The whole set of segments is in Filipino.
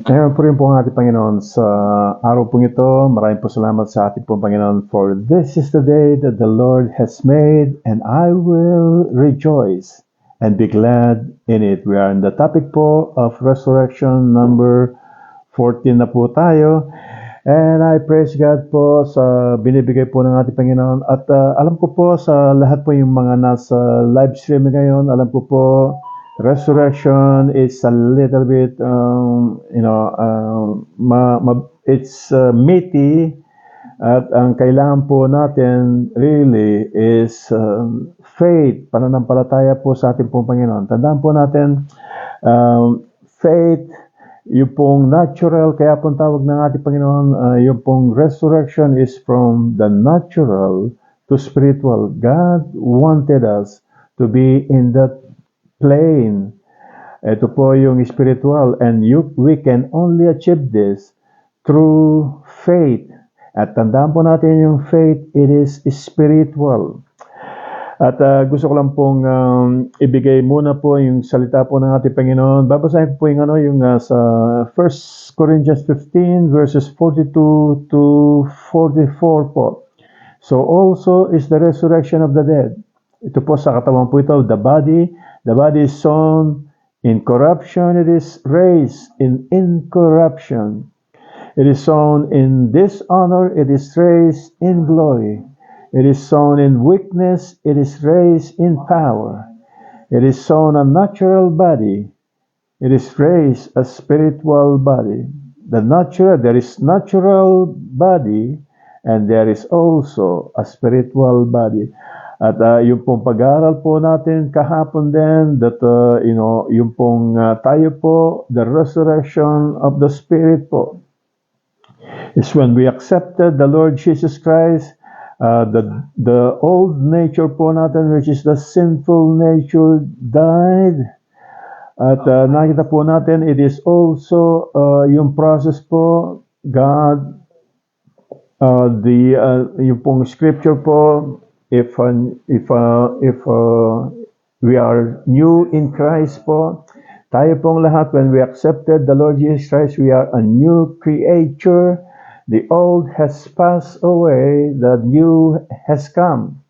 Ngayon po rin po ang ating Panginoon sa araw pong ito. Maraming po salamat sa ating pong Panginoon, for this is the day that the Lord has made, and I will rejoice and be glad in it. We are in the topic po of resurrection, number 14 na po tayo. And I praise God po sa binibigay po ng ating Panginoon. At alam ko po sa lahat po yung mga nasa live stream ngayon, alam ko po resurrection is a little bit, it's meaty. At ang kailangan po natin really is faith, pananampalataya po sa ating pong Panginoon. Tandaan po natin, faith, yung pong natural, kaya pong tawag ng ating Panginoon, yung pong resurrection is from the natural to spiritual. God wanted us to be in that plane. Ito po yung spiritual, and we can only achieve this through faith. At tandaan po natin yung faith, it is spiritual. At gusto ko lang pong ibigay muna po yung salita po ng ating Panginoon. Babasahin po yung sa 1 Corinthians 15 verses 42 to 44 po. So also is the resurrection of the dead. Ito po sa katawan po ito, the body is sown in corruption, it is raised in incorruption. It is sown in dishonor, it is raised in glory. It is sown in weakness, it is raised in power. It is sown a natural body, it is raised a spiritual body. There is natural body, and there is also a spiritual body. At yung pong pag-aaral po natin kahapon din, that yung pong tayo po, the resurrection of the Spirit po, is when we accepted the Lord Jesus Christ. The old nature po natin, which is the sinful nature, died. At nakita po natin, it is also yung process po, God, yung pong scripture po, if we are new in Christ po, tayo pong lahat, when we accepted the Lord Jesus Christ, we are a new creature. The old has passed away, the new has come.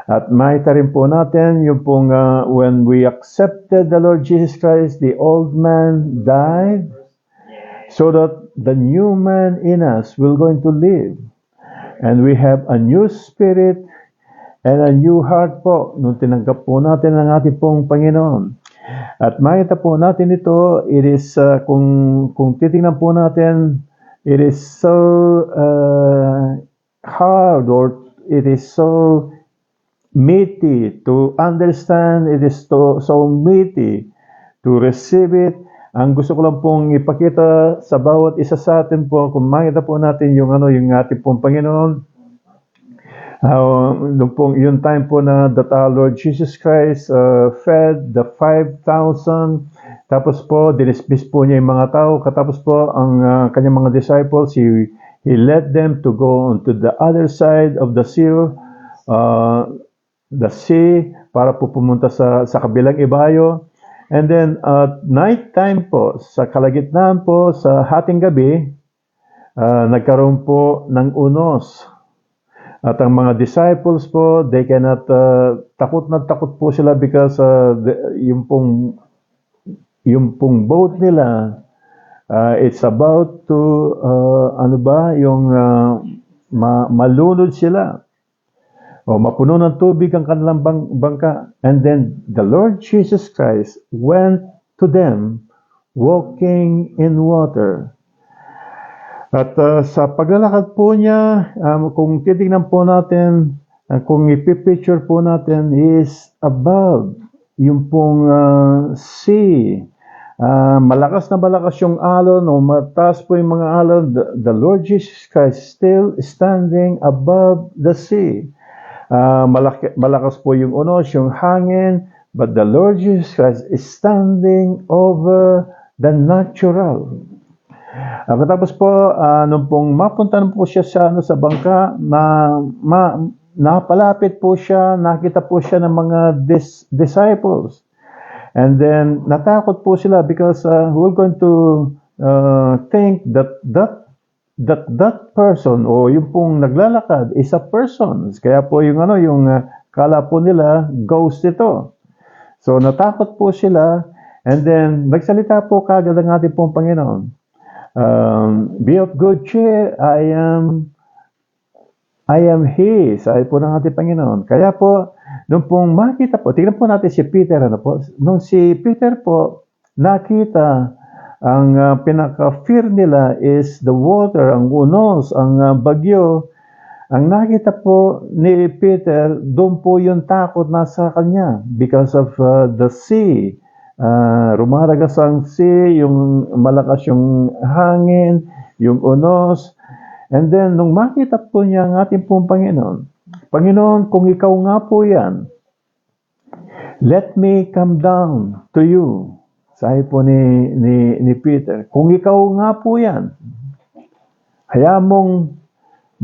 At makita rin po natin yung pong when we accepted the Lord Jesus Christ, the old man died, so that the new man in us will going to live. And we have a new spirit and a new heart po, nung tinanggap po natin ang ating pong Panginoon. At makita po natin ito, it is, kung titingnan po natin, it is so hard, or it is so meaty to understand, it is so meaty to receive it. Ang gusto ko lang pong ipakita sa bawat isa sa atin po, kung makita po natin yung ating pong Panginoon, yung time po na that our Lord Jesus Christ fed the 5,000, tapos po dinismiss po niya yung mga tao, katapos po ang kanyang mga disciples, he led them to go on to the other side of the sea, para po pumunta sa kabilang ibayo. And then at night time po, sa kalagitnaan po, sa hating gabi, nagkaroon po ng unos. At ang mga disciples po, they cannot, takot na takot po sila because yung pong boat nila, it's about to, malunod sila. O mapuno ng tubig ang kanilang bangka. And then the Lord Jesus Christ went to them walking in water. At sa paglalakad po niya, kung titignan po natin, kung ipipicture po natin, is above yung pong sea. Malakas na malakas yung alon, o mataas po yung mga alon. The Lord Jesus Christ still standing above the sea. Malakas po yung unos, yung hangin, but the Lord Jesus Christ is standing over the natural. Tapos po, nung pong mapunta na po siya sa bangka, napalapit po siya, nakita po siya ng mga disciples. And then, natakot po sila because we're going to think that person o yung pong naglalakad is a person. Kaya po yung kala po nila ghost ito. So natakot po sila, and then nagsalita po kagad ang ating pong Panginoon. Be of good cheer, I am He, sabi po ng ating Panginoon. Kaya po, nung pong makita po, tingnan po natin si Peter, nung si Peter po nakita, ang pinaka-fear nila is the water, ang unos, ang bagyo. Ang nakita po ni Peter, doon po yung takot nasa kanya because of the sea. Rumaragas ang sea, yung malakas yung hangin, yung unos. And then, nung makita po niya ang ating pong Panginoon, Panginoon, kung ikaw nga po yan, let me come down to you. Sabi po ni Peter, kung ikaw nga po yan, hayaan mong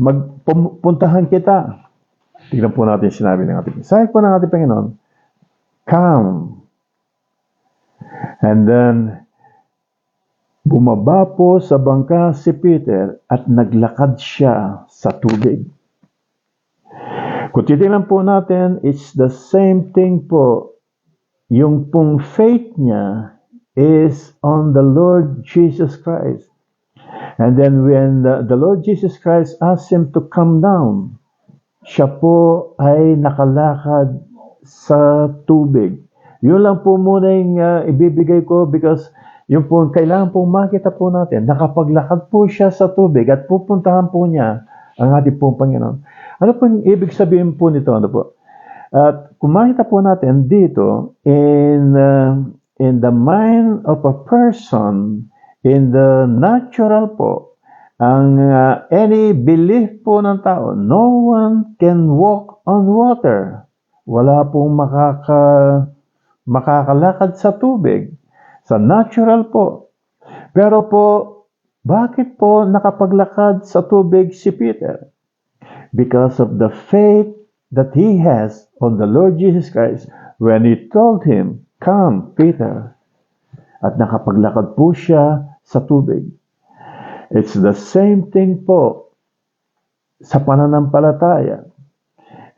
magpuntahan kita. Tignan po natin sinabi ng ating Panginoon. Sabi po ng ating Panginoon, come. And then, bumaba po sa bangka si Peter at naglakad siya sa tubig. Kung titignan po natin, it's the same thing po. Yung pong faith niya is on the Lord Jesus Christ. And then when the Lord Jesus Christ asked him to come down, siya po ay nakalakad sa tubig. Yun lang po muna yung ibibigay ko because yung po kailangan pong makita po natin, nakapaglakad po siya sa tubig at pupuntahan po niya ang ating pong Panginoon. Ano po yung ibig sabihin po nito? Ano po? At kung makita po natin dito, in the mind of a person, in the natural po, ang any belief po ng tao, no one can walk on water. Wala pong makakalakad sa tubig. Sa natural po. Pero po, bakit po nakapaglakad sa tubig si Peter? Because of the faith that he has on the Lord Jesus Christ when he told him, come, Peter. At nakapaglakad po siya sa tubig. It's the same thing po sa pananampalataya.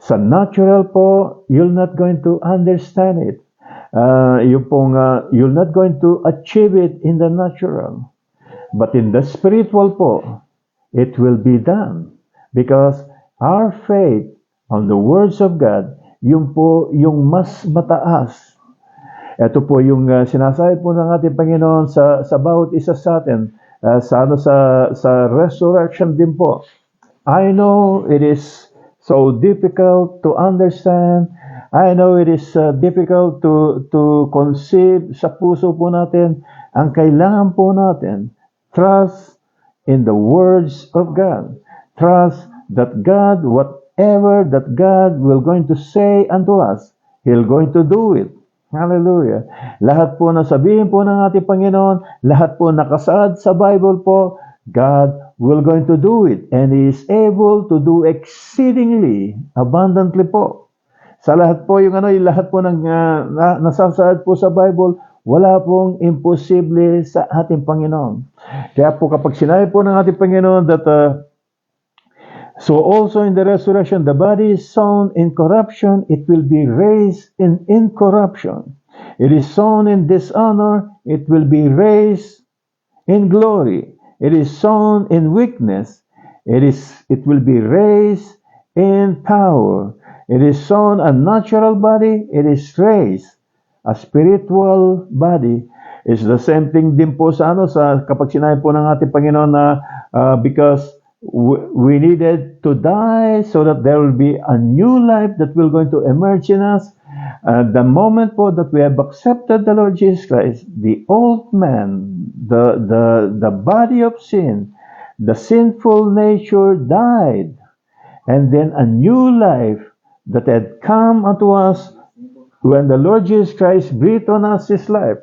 Sa natural po, you're not going to understand it. You're not going to achieve it in the natural. But in the spiritual po, it will be done. Because our faith on the words of God, yung po yung mas mataas. Ito po yung sinasabi po ng ating Panginoon sa bawat isa sa atin, sa resurrection din po. I know it is so difficult to understand. I know it is difficult to conceive sa puso po natin. Ang kailangan po natin, trust in the words of God. Trust that God, whatever that God will going to say unto us, He'll going to do it. Hallelujah. Lahat po na sabihin po ng ating Panginoon, lahat po nakasaad sa Bible po, God will going to do it. And He is able to do exceedingly, abundantly po. Sa lahat po yung lahat po ng nasasaad po sa Bible, wala pong imposible sa ating Panginoon. Kaya po kapag sinabi po ng ating Panginoon that so also in the resurrection, the body is sown in corruption, it will be raised in incorruption. It is sown in dishonor, it will be raised in glory. It is sown in weakness, it will be raised in power. It is sown a natural body, it is raised a spiritual body. It's the same thing din po sa kapag sinabi po ng ating Panginoon na because we needed to die so that there will be a new life that will going to emerge in us. The moment po that we have accepted the Lord Jesus Christ, the old man, the body of sin, the sinful nature died. And then a new life that had come unto us when the Lord Jesus Christ breathed on us His life.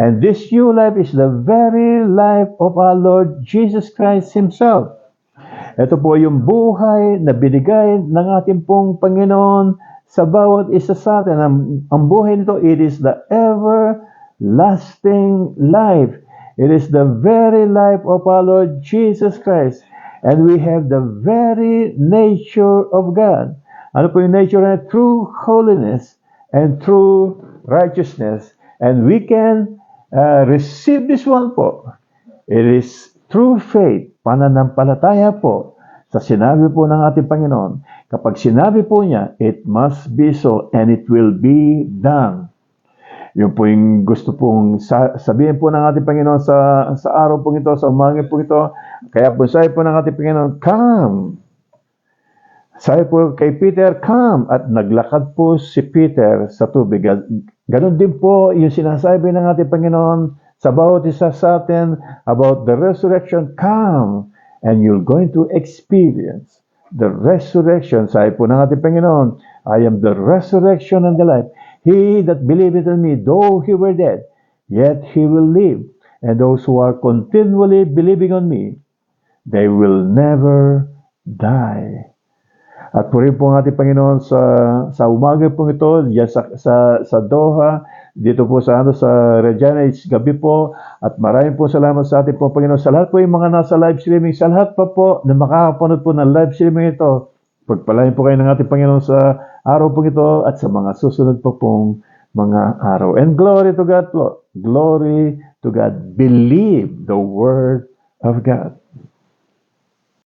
And this new life is the very life of our Lord Jesus Christ Himself. Ito po yung buhay na binigay ng ating pong Panginoon sa bawat isa sa atin. Ang buhay nito, it is the everlasting life. It is the very life of our Lord Jesus Christ. And we have the very nature of God. Ano po yung nature na? True holiness and true righteousness. And we can receive this one po. It is true faith, pananampalataya po sa sinabi po ng ating Panginoon. Kapag sinabi po niya, it must be so and it will be done. Yun po yung gusto pong sabihin po ng ating Panginoon sa araw po ito, sa umaga po ito. Kaya po sabi po ng ating Panginoon, come. Sabi po kay Peter, come. At naglakad po si Peter sa tubig. Ganon din po yung sinasabi ng ating Panginoon sa bawat isa sa atin about the resurrection. Come and you're going to experience the resurrection. Sabi po ng ating Panginoon, I am the resurrection and the life. He that believeth in me, though he were dead, yet he will live. And those who are continually believing on me, they will never die. At po rin po ang ating Panginoon sa umaga po ito, diyan sa Doha, dito po sa Regina, it's gabi po. At maraming po salamat sa ating po Panginoon. Sa lahat po yung mga nasa live streaming, sa lahat pa po na makakapanood po ng live streaming ito, pagpalain po kayo ng ating Panginoon sa araw po ito at sa mga susunod po pong mga araw. And glory to God po. Glory to God. Believe the word of God.